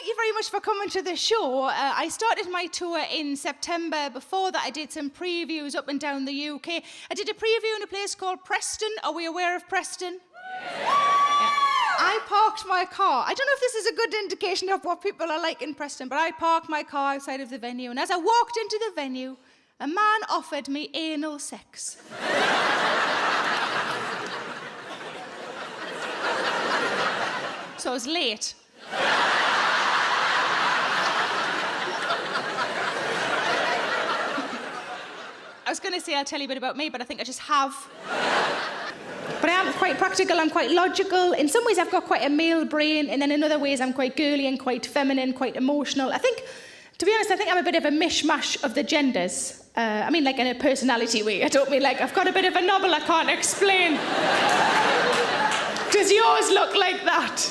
you very much for coming to the show. I started my tour in September. Before that, I did some previews up and down the UK. I did a preview in a place called Preston. Are we aware of Preston? Yeah. I parked my car. I don't know if this is a good indication of what people are like in Preston, but I parked my car outside of the venue, and as I walked into the venue, a man offered me anal sex. So I was late. I was going to say I'll tell you a bit about me, but I think I just have. But I am quite practical, I'm quite logical. In some ways I've got quite a male brain, and then in other ways I'm quite girly and quite feminine, quite emotional. I think, to be honest, I think I'm a bit of a mishmash of the genders. I mean, like in a personality way. I don't mean like I've got a bit of a novel I can't explain. Does yours look like that?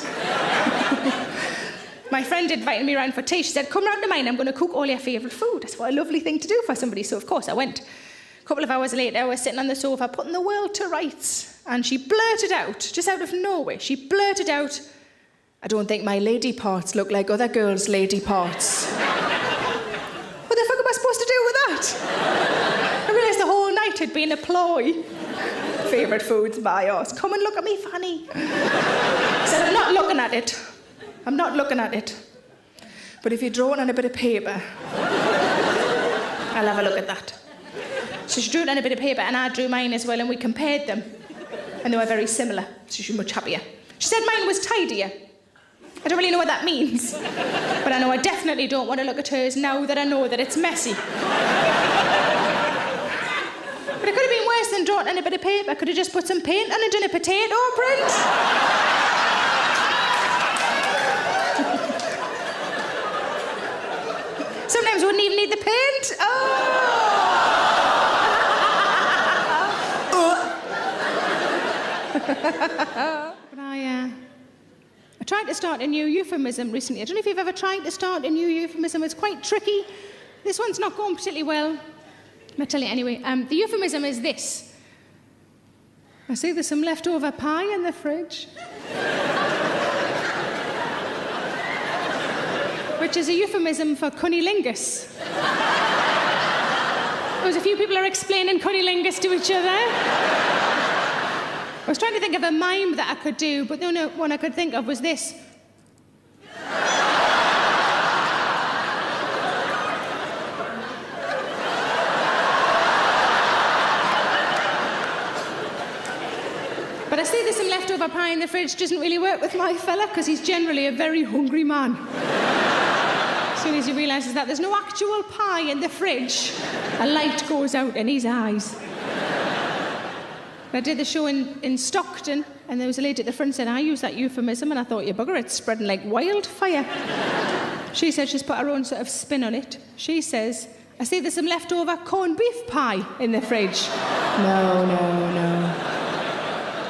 My friend invited me around for tea. She said, come round to mine, I'm going to cook all your favourite food. That's what a lovely thing to do for somebody. So, of course, I went. A couple of hours later, I was sitting on the sofa putting the world to rights. And she blurted out, just out of nowhere, she blurted out, I don't think my lady parts look like other girls' lady parts. What the fuck am I supposed to do with that? I realised the whole night had been a ploy. Favourite foods by us. Come and look at me, Fanny. I said, I'm not looking at it. I'm not looking at it. But if you draw it on a bit of paper, I'll have a look at that. So she drew it on a bit of paper and I drew mine as well, and we compared them. And they were very similar, so she was much happier. She said mine was tidier. I don't really know what that means. But I know I definitely don't want to look at hers now that I know that it's messy. But it could have been worse than drawing on a bit of paper. I could have just put some paint on and done a potato print. Sometimes I wouldn't even need the paint. But I tried to start a new euphemism recently. I don't know if you've ever tried to start a new euphemism. It's quite tricky. This one's not going particularly well. I'll tell you anyway. The euphemism is this. I see there's some leftover pie in the fridge. Which is a euphemism for cunnilingus. There was a few people are explaining cunnilingus to each other. I was trying to think of a mime that I could do, but the only one I could think of was this. But I see there's some leftover pie in the fridge. Doesn't really work with my fella, because he's generally a very hungry man. As soon as he realises that there's no actual pie in the fridge, a light goes out in his eyes. I did the show in Stockton, and there was a lady at the front saying, I use that euphemism, and I thought, you bugger, it's spreading like wildfire. She said she's put her own sort of spin on it. She says, I see there's some leftover corned beef pie in the fridge. No.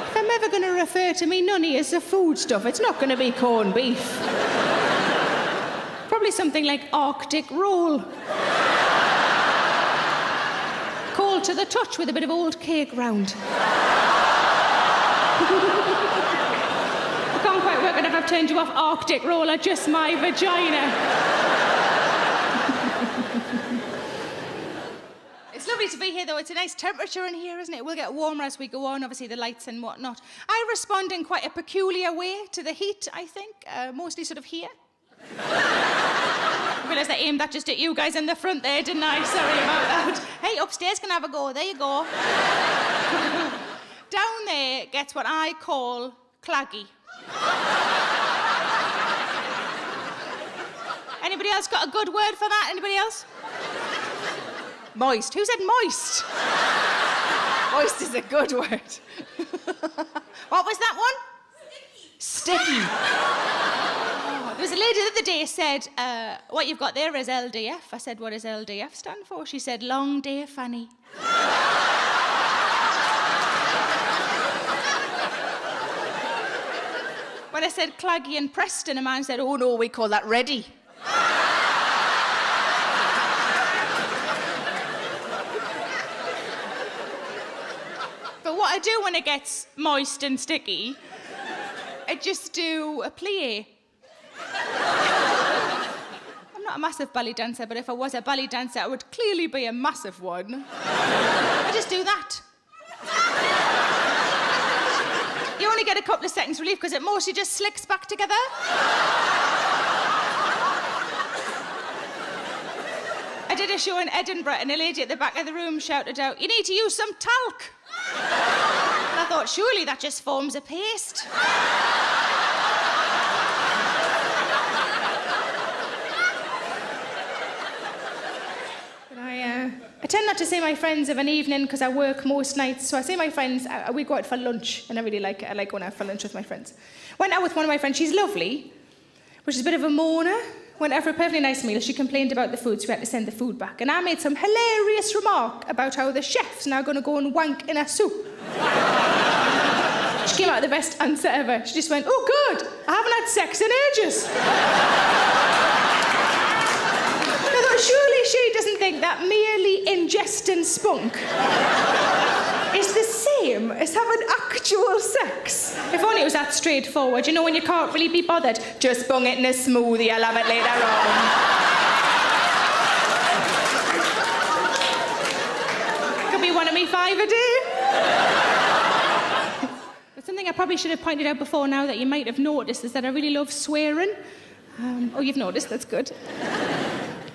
If I'm ever going to refer to me nunny as the food stuff, it's not going to be corned beef. Probably something like Arctic roll. Cold to the touch with a bit of old cake round. I can't quite work out if I've turned you off Arctic roll or just my vagina. It's lovely to be here, though. It's a nice temperature in here, isn't it? We'll get warmer as we go on, obviously the lights and whatnot. I respond in quite a peculiar way to the heat, I think, mostly sort of here. I realised I aimed that just at you guys in the front there, didn't I? Sorry about that. Hey, upstairs can have a go. There you go. Down there gets what I call claggy. Anybody else got a good word for that? Anybody else? Moist. Who said moist? Moist is a good word. What was that one? Sticky. There was a lady the other day said, what you've got there is LDF. I said, what does LDF stand for? She said, long day, Fanny. When I said claggy and Preston, a man said, oh no, we call that ready. But what I do when it gets moist and sticky, I just do a plie. a massive ballet dancer, but if I was a ballet dancer, I would clearly be a massive one. I just do that. You only get a couple of seconds relief because it mostly just slicks back together. I did a show in Edinburgh and a lady at the back of the room shouted out, "You need to use some talc." And I thought, surely that just forms a paste. I tend not to see my friends of an evening because I work most nights. So I see my friends, we go out for lunch, and I really like it. I like going out for lunch with my friends. Went out with one of my friends, she's lovely, but she's a bit of a moaner. Went out for a perfectly nice meal, she complained about the food, so we had to send the food back. And I made some hilarious remark about how the chef's now going to go and wank in a soup. She came out with the best answer ever. She just went, "Oh, good, I haven't had sex in ages." I thought, surely she doesn't think that merely ingesting spunk is the same as having actual sex. If only it was that straightforward. You know, when you can't really be bothered, just bung it in a smoothie, I'll have it later on. Could be one of me 5 a day. But something I probably should have pointed out before now that you might have noticed is that I really love swearing. Oh, you've noticed, that's good.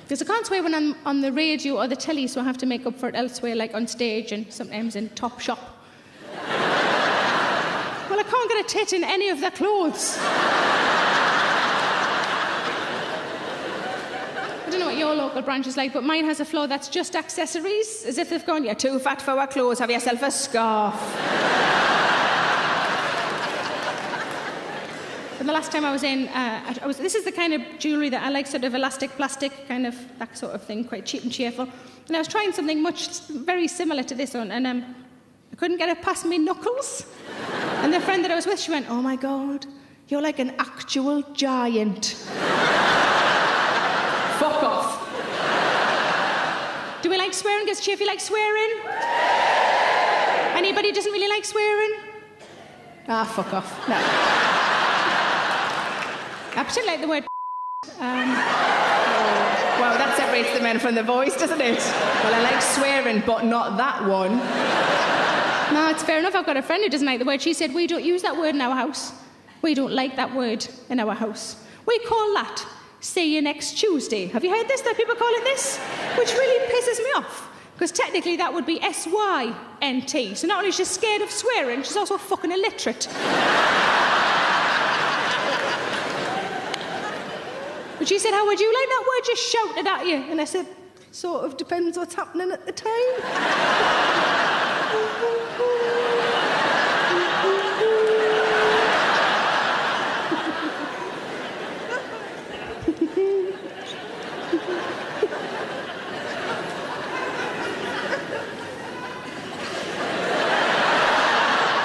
Because I can't swear when I'm on the radio or the telly, so I have to make up for it elsewhere, like on stage and sometimes in Top Shop. Well, I can't get a tit in any of their clothes. I don't know what your local branch is like, but mine has a floor that's just accessories, as if they've gone, "You're too fat for our clothes, have yourself a scarf." The last time I was in, this is the kind of jewellery that I like, sort of elastic plastic, kind of that sort of thing, quite cheap and cheerful. And I was trying something very similar to this one, and I couldn't get it past my knuckles. And the friend that I was with, she went, "Oh my God, you're like an actual giant." Fuck off. Do we like swearing? Does Chiefy like swearing? Anybody doesn't really like swearing? Ah, fuck off. No. I particularly like the word Wow, that separates the men from the boys, doesn't it? Well, I like swearing, but not that one. No, it's fair enough. I've got a friend who doesn't like the word. She said, "We don't use that word in our house. We don't like that word in our house. We call that, see you next Tuesday." Have you heard this, that people call it this? Which really pisses me off. Because technically that would be SYNT. So not only is she scared of swearing, she's also fucking illiterate. But she said, "How would you like that word just shouted at you?" And I said, "Sort of depends what's happening at the time."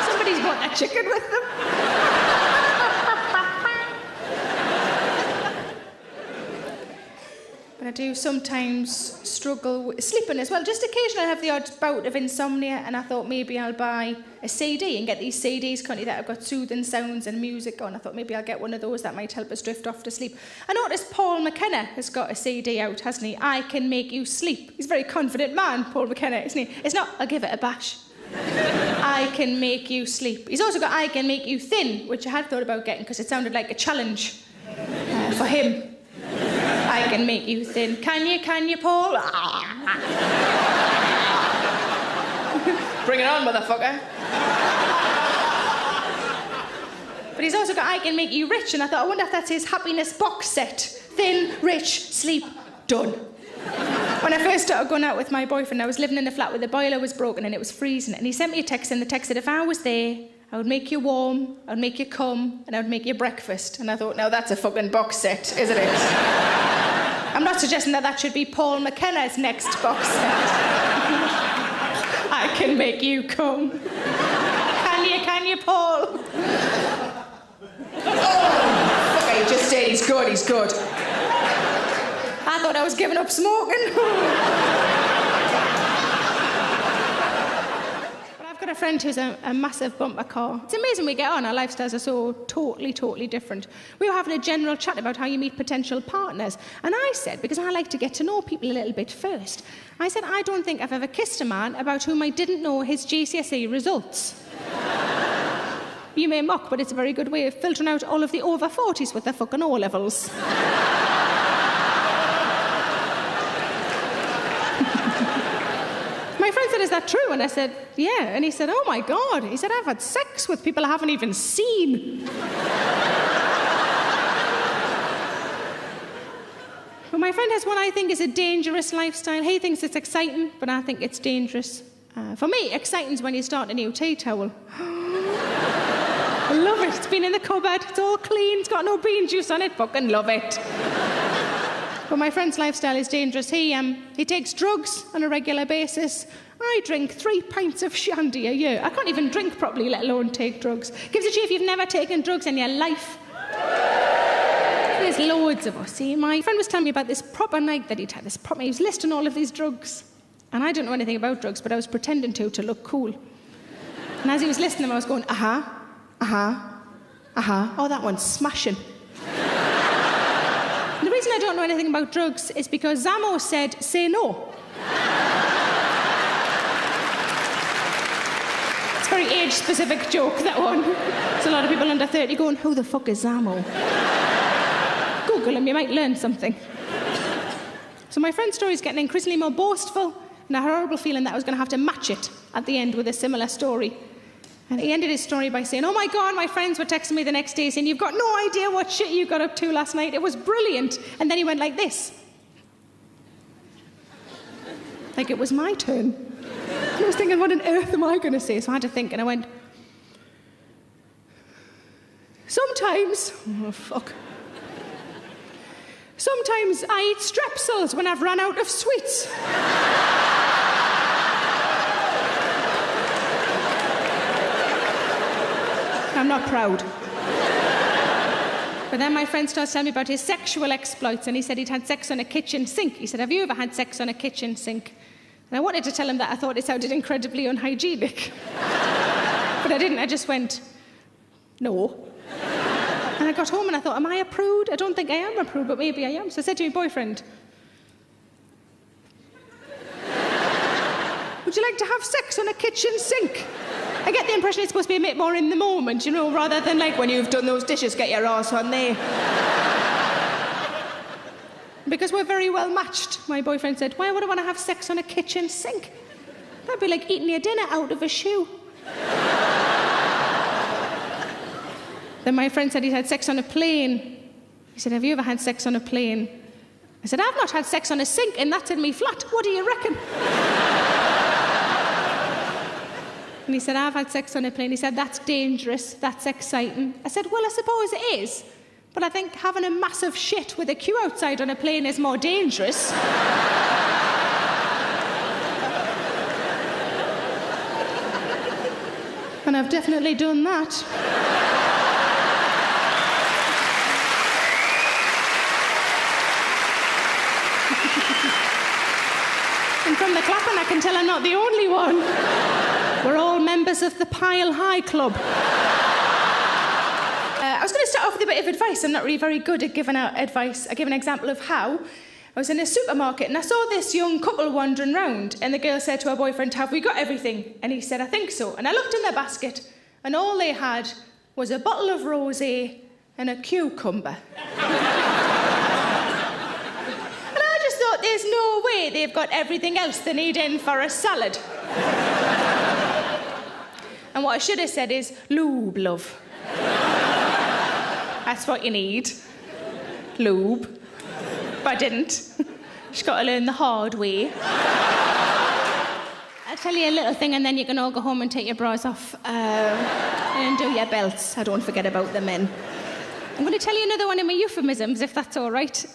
Somebody's bought a chicken with them. But I do sometimes struggle with sleeping as well. Just occasionally I have the odd bout of insomnia, and I thought maybe I'll buy a CD and get these CDs currently that have got soothing sounds and music on. I thought maybe I'll get one of those that might help us drift off to sleep. I noticed Paul McKenna has got a CD out, hasn't he? "I Can Make You Sleep." He's a very confident man, Paul McKenna, isn't he? It's not, "I'll give it a bash." "I Can Make You Sleep." He's also got "I Can Make You Thin," which I had thought about getting because it sounded like a challenge for him. "I can make you thin." Can you, Paul? Bring it on, motherfucker. But he's also got "I Can Make You Rich," and I thought, I wonder if that's his happiness box set. Thin, rich, sleep, done. When I first started going out with my boyfriend, I was living in a flat where the boiler was broken and it was freezing, and he sent me a text, and the text said, "If I was there, I would make you warm, I would make you cum, and I would make you breakfast." And I thought, now that's a fucking box set, isn't it? I'm not suggesting that should be Paul McKenna's next box set. "I can make you cum." Can you, Paul? Oh, fuck, he just did. He's good. I thought I was giving up smoking. But I've got got a friend who's a massive bumper car. It's amazing we get on. Our lifestyles are so totally different. We were having a general chat about how you meet potential partners. And I said, because I like to get to know people a little bit first, I said, I don't think I've ever kissed a man about whom I didn't know his GCSE results. You may mock, but it's a very good way of filtering out all of the over 40s with their fucking O-levels. My friend said, is that true? And I said, yeah. And he said, oh my God. He said, I've had sex with people I haven't even seen. But my friend has what I think is a dangerous lifestyle. He thinks it's exciting, but I think it's dangerous. For me, exciting's when you start a new tea towel. I love it. It's been in the cupboard. It's all clean. It's got no bean juice on it. Fucking love it. But my friend's lifestyle is dangerous. He takes drugs on a regular basis. I drink 3 pints of shandy a year. I can't even drink properly, let alone take drugs. Gives a cheer if you've never taken drugs in your life. There's loads of us. See, my friend was telling me about this proper night that he'd had. He was listing all of these drugs. And I didn't know anything about drugs, but I was pretending to look cool. And as he was listing them, I was going, oh, that one's smashing. The reason I don't know anything about drugs is because Zamo said, say no. It's a very age-specific joke, that one. There's a lot of people under 30 going, who the fuck is Zamo? Google him, you might learn something. So my friend's story is getting increasingly more boastful, and a horrible feeling that I was going to have to match it at the end with a similar story. And he ended his story by saying, oh my God, my friends were texting me the next day saying, you've got no idea what shit you got up to last night. It was brilliant. And then he went like this. Like it was my turn. And I was thinking, what on earth am I going to say? So I had to think, and I went, sometimes I eat strepsils when I've run out of sweets. I'm not proud. But then my friend starts telling me about his sexual exploits, and he said he'd had sex on a kitchen sink. He said, have you ever had sex on a kitchen sink? And I wanted to tell him that I thought it sounded incredibly unhygienic. But I didn't. I just went, no. And I got home and I thought, am I a prude? I don't think I am a prude, but maybe I am. So I said to my boyfriend, would you like to have sex on a kitchen sink? I get the impression it's supposed to be a bit more in the moment, you know, rather than like when you've done those dishes, get your arse on there. Because we're very well matched, my boyfriend said, why would I want to have sex on a kitchen sink? That'd be like eating your dinner out of a shoe. Then my friend said he'd had sex on a plane. He said, have you ever had sex on a plane? I said, I've not had sex on a sink, and that's in me flat. What do you reckon? And he said, I've had sex on a plane. He said, that's dangerous, that's exciting. I said, well, I suppose it is. But I think having a massive shit with a queue outside on a plane is more dangerous. And I've definitely done that. And from the clapping, I can tell I'm not the only one. We're all members of the Pile High Club. I was going to start off with a bit of advice. I'm not really very good at giving out advice. I give an example of how. I was in a supermarket and I saw this young couple wandering round, and the girl said to her boyfriend, have we got everything? And he said, I think so. And I looked in their basket and all they had was a bottle of rosé and a cucumber. And I just thought, there's no way they've got everything else they need in for a salad. And what I should have said is, lube, love. That's what you need. Lube. But I didn't. Just got to learn the hard way. I'll tell you a little thing and then you can all go home and take your bras off. And do your belts. I don't forget about the men. I'm going to tell you another one of my euphemisms, if that's all right.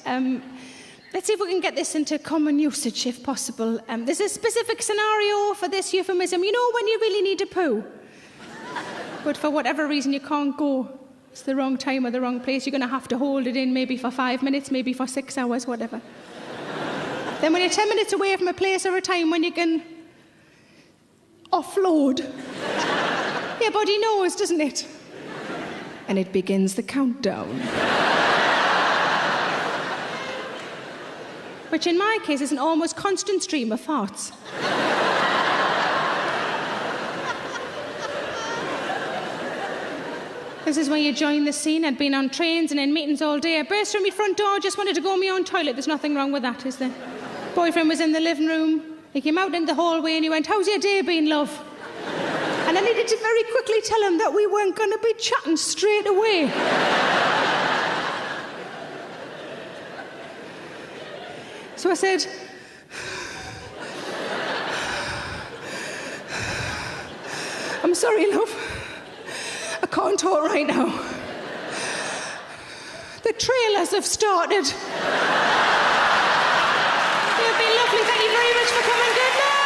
Let's see if we can get this into common usage, if possible. There's a specific scenario for this euphemism. You know when you really need to poo, but for whatever reason you can't go. It's the wrong time or the wrong place. You're going to have to hold it in maybe for 5 minutes, maybe for 6 hours, whatever. Then when you're 10 minutes away from a place or a time when you can offload, Your body knows, doesn't it? And it begins the countdown. Which in my case is an almost constant stream of farts. This is where you join the scene. I'd been on trains and in meetings all day. I burst through my front door, just wanted to go on my own toilet. There's nothing wrong with that, is there? Boyfriend was in the living room. He came out in the hallway and he went, "How's your day been, love?" And I needed to very quickly tell him that we weren't going to be chatting straight away. So I said, "I'm sorry, love. I can't talk right now. The trailers have started." You've been lovely. Thank you very much for coming. Good night.